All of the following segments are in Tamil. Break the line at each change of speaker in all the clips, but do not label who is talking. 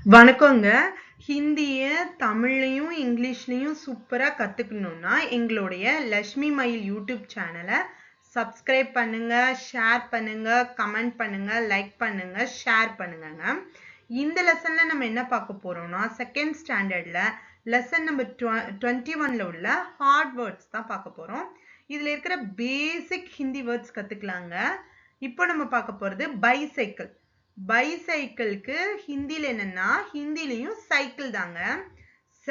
வணக்கங்க. ஹிந்திய தமிழ்லயும், இங்கிலீஷ்லயும் சூப்பரா கத்துக்கணும்னா, எங்களுடைய லட்சுமி மயில் யூடியூப் சேனல சப்ஸ்கிரைப் பண்ணுங்க, ஷேர் பண்ணுங்க, கமெண்ட் பண்ணுங்க, லைக் பண்ணுங்க, ஷேர் பண்ணுங்கங்க. இந்த லெசன்ல நம்ம என்ன பார்க்க போறோம்னா, செகண்ட் ஸ்டாண்டர்ட்ல லெசன் நம்பர் 21ல உள்ள ஹார்ட் வேர்ட்ஸ் தான் பார்க்க போறோம். இதுல இருக்கிற பேசிக் ஹிந்தி வேர்ட்ஸ் கத்துக்கலாங்க. இப்போ நம்ம பார்க்க போறது பைசைக்கிள். பைசைக்கிளுக்கு ஹிந்தில என்னன்னா, ஹிந்திலையும் சைக்கிள் தாங்க. ச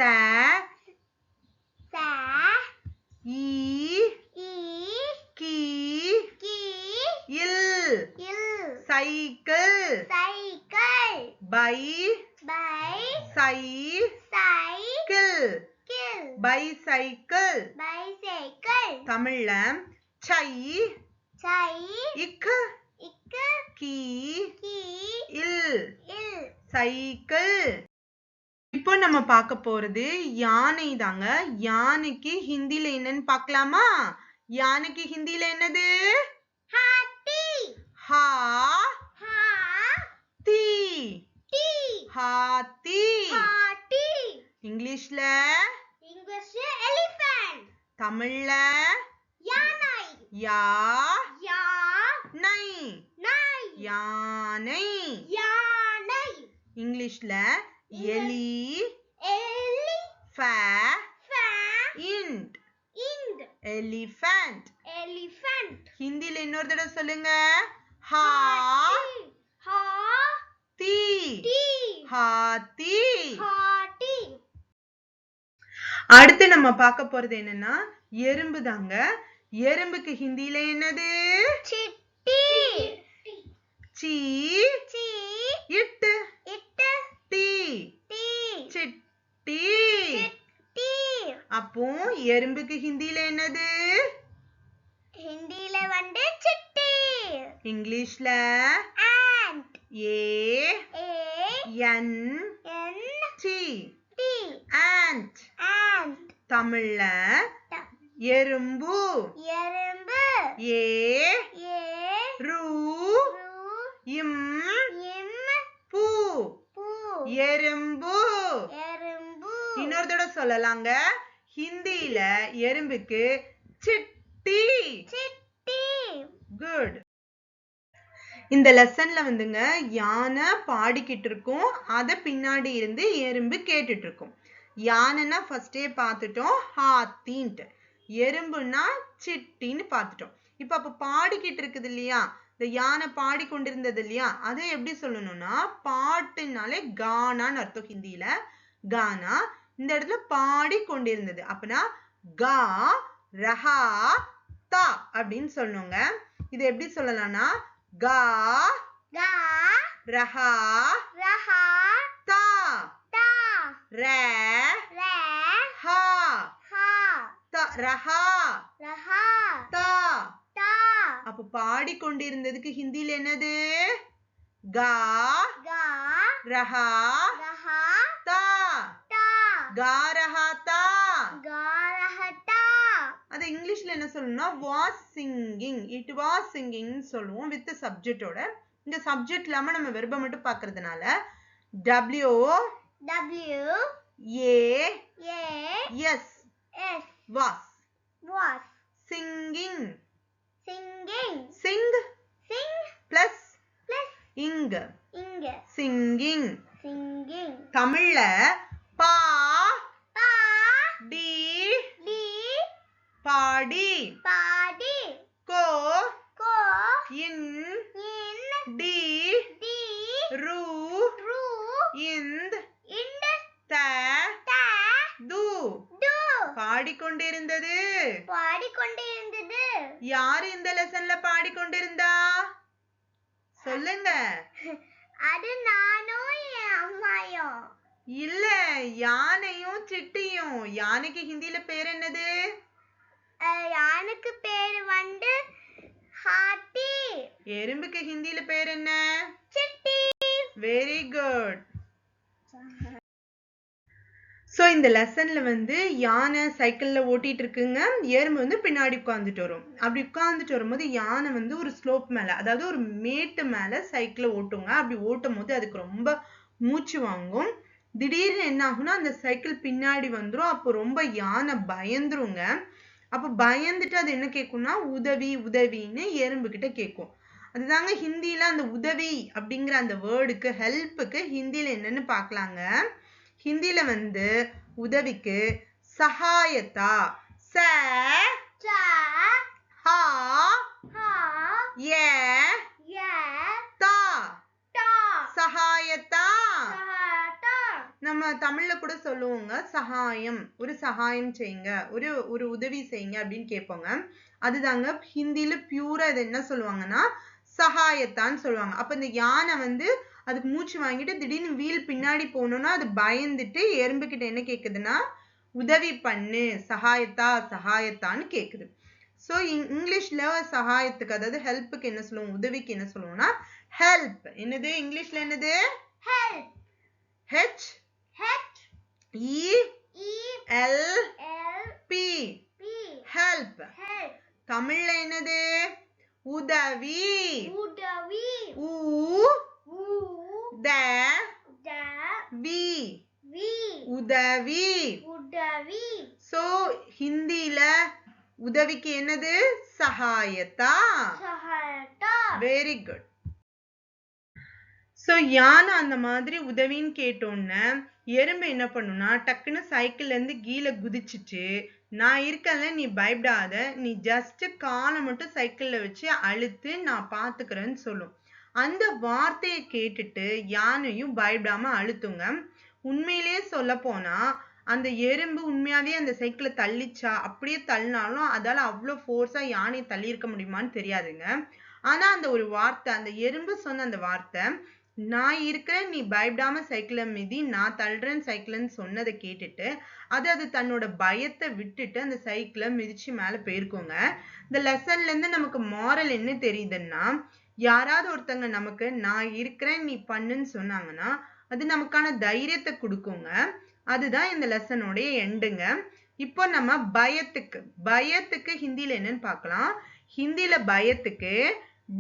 ஈ கி இல் சைக்கிள் பை சைக்கிள் பைசைக்கிள் தமிழ்ல சை இக்கு கி இல் சைக்கிள். இப்போ நம்ம பார்க்க போறது யானை தாங்க. யானைக்கு ஹிந்தில என்னன்னு பார்க்கலாமா? யானைக்கு ஹிந்தில என்னது? ஹா தி ஹாத்தி. இங்கிலீஷ்ல தமிழ்ல யா நை யானை. இங்கிலீஷ்ல எலி எலிஃபண்ட். ஹிந்தில இன்னொரு தடவை சொல்லுங்க. ஹா தி ஹாத்தி. அடுத்து நம்ம பார்க்க போறது என்னன்னா, எறும்பு தாங்க. எறும்புக்கு ஹிந்தில என்னது? சி இட்டு டி சிட்டி. அப்போ எறும்புக்கு ஹிந்தில என்னது? இங்கிலீஷ்ல ஏ என் டி ஆண்ட். தமிழ்ல எறும்பு ஏ ரு இம் பூ எறும்பு. இன்னொரு தடவை சொல்லலாங்க. ஹிந்தில எறும்புக்கு சிட்டி. குட். இந்த லெசன்ல வந்துங்க யானை பாடிக்கிட்டு இருக்கும், அத பின்னாடி இருந்து எறும்பு கேட்டுட்டு இருக்கும். யானைன்னா ஃபர்ஸ்டே பார்த்துட்டோம், ஹாத்தின்ட்டு. எறும்புன்னா சிட்டின்னு பார்த்துட்டோம். இப்ப அப்ப பாடிக்கிட்டு இருக்குது இல்லையா, இந்த யானை பாடிக்கொண்டிருந்தது இல்லையா, அதை எப்படி சொல்லணும்னா, பாட்டுனாலே கானான்னு அர்த்தம். ஹிந்தியில கானா. இந்த இடத்துல பாடி கொண்டிருந்தது அப்பனா கா ரஹா தா அப்படின்னு சொல்லணுங்க. இது எப்படி சொல்லலாம்னா, கா ரஹா தா ரே ஹா ரஹா தா. அப்ப பாடிக்கொண்டிருந்ததுக்கு ஹிந்தில என்னது? கா ரஹா தா கா ரஹா தா. அது இங்கிலீஷ்ல என்ன சொல்லணும்னா, was singing. it was singing சொல்லுவோம் வித் சப்ஜெக்டோட. இந்த சப்ஜெக்ட் இல்லாம நம்ம வெர்ப மட்டும் பார்க்கிறதுனால w a s was singing. sing plus ing singing. தமிழ்ல பா D body go in T ரு இந்த் த து பாடிக்கொண்டிருந்தது. யாரு இந்த லெசன்ல பாடிக்கொண்டிருந்தா? சொல்லுங்க.
அது நானும் என் அம்மாயும்.
இல்ல, யானையும் சிட்டியும். யானைக்கு ஹிந்தில பேர் என்னது?
யானைக்கு பேர் வந்து ஹாத்தி.
எறும்புக்கு ஹிந்தில பேர் என்ன?
சிட்டி.
Very good. சோ இந்த லெசன்ல வந்து யானை சைக்கிள்ல ஓட்டிட்டு இருக்குங்க, எறும்பு வந்து பின்னாடி உட்கார்ந்துட்டு வரும். அப்படி உட்கார்ந்துட்டு வரும்போது யானை வந்து ஒரு ஸ்லோப் மேல, அதாவது ஒரு மேட்டு மேல சைக்கிளை ஓட்டுங்க. அப்படி ஓட்டும் போது அதுக்கு ரொம்ப மூச்சு வாங்கும். திடீர்னு என்ன ஆகும்னா அந்த சைக்கிள் பின்னாடி வந்துரும். அப்போ ரொம்ப யானை பயந்துருங்க. அப்ப பயந்துட்டு அது என்ன கேக்கும்னா உதவி உதவின்னு எறும்பு கிட்ட கேக்கும். அதுதாங்க ஹிந்தில அந்த உதவி அப்படிங்கிற அந்த வேர்டுக்கு ஹெல்ப்புக்கு ஹிந்தில என்னன்னு பார்க்கலாங்க. ஹிந்தில வந்து உதவிக்கு சகாயத்தா ச
ச
ஹா
ஹா
ய
ய
தா
டா
சகாயத்தா.
சஹாட்டா
நம்ம தமிழ்ல கூட சொல்லுவோங்க சகாயம், ஒரு சகாயம் செய்யுங்க, ஒரு ஒரு உதவி செய்யுங்க அப்படின்னு கேட்போங்க. அதுதாங்க ஹிந்தில பியூரா இது என்ன சொல்லுவாங்கன்னா சகாயத்தான்னு சொல்லுவாங்க. அப்ப இந்த யானை வந்து அதுக்கு மூச்சு வாங்கிட்டு திடீர்னு வீல் பின்னாடி போகணும்னா அது பயந்துட்டு எறும்பு கிட்ட என்ன கேக்குதுன்னா உதவி பண்ணு சகாயத்தா சகாயத்தான்னு கேக்குது. சோ இங்கிலீஷ்ல சகாயத்துக்கு அதாவது ஹெல்ப்புக்கு என்ன சொல்லுவோம், உதவிக்கு என்ன சொல்லுவோம்னா ஹெல்ப். என்னது இங்கிலீஷ்ல என்னது?
Help.
H
H
E
E
L
L
P
P
help.
Help.
தமிழ்ல என்னது? உதவி.
உதவி.
உ
உ
த
த
வி
வி
உதவி.
உதவி.
சோ ஹிந்தில உதவிக்கு என்னது? சகாயத்தா.
சஹாட்டா.
Very good. சோ யானை அந்த மாதிரி உதவின்னு கேட்டோன்னு எறும்பு என்ன பண்ணும்னா டக்குன்னு சைக்கிள்ல இருந்து கீழே குதிச்சுட்டு நான் இருக்கல நீ பயப்படாத, நீ ஜஸ்ட் காலை மட்டும் சைக்கிள்ல வச்சு அழுத்து நான் பாத்துக்கிறேன்னு சொல்லும். அந்த வார்த்தையை கேட்டுட்டு யானையும் பயப்படாம அழுத்துங்க. உண்மையிலேயே சொல்ல போனா அந்த எறும்பு உண்மையாவே அந்த சைக்கிளை தள்ளிச்சா, அப்படியே தள்ளினாலும் அதால அவ்வளவு ஃபோர்ஸா யானையை தள்ளி இருக்க முடியுமான்னு தெரியாதுங்க. ஆனா அந்த ஒரு வார்த்தை, அந்த எறும்பு சொன்ன அந்த வார்த்தை நான் இருக்கிறேன் நீ பயப்படாம சைக்கிளை மிதி நான் தள்ளுறேன் சைக்கிள்னு சொன்னதை கேட்டுட்டு அது தன்னோட பயத்தை விட்டுட்டு அந்த சைக்கிளை மிதிச்சு மேல போயிருக்கோங்க. இந்த லெசன்ல இருந்து நமக்கு மாரல் என்ன தெரியுதுன்னா, யாராவது ஒருத்தங்க நமக்கு நான் இருக்கிறேன் நீ பண்ணுன்னு சொன்னாங்கன்னா அது நமக்கான தைரியத்தை கொடுக்குங்க. அதுதான் இந்த லெசனோடைய எண்டுங்க. இப்போ நம்ம பயத்துக்கு ஹிந்தில என்னன்னு பார்க்கலாம். ஹிந்தில பயத்துக்கு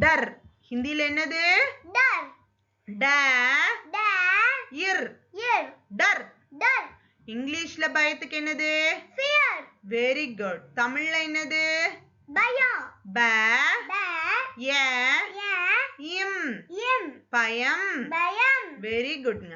டர். ஹிந்தில என்னது?
டர்.
ட
ட
இர்
இர்
டர்.
டர்.
இங்கிலீஷ்ல பயத்துக்கு என்னது?
ஃபியர்.
Very good. தமிழ்ல என்னது?
பயம்.
ப
ப
ய
ய
இம்
இம்
பயம்.
பயம்.
வெரி குட்ங்க.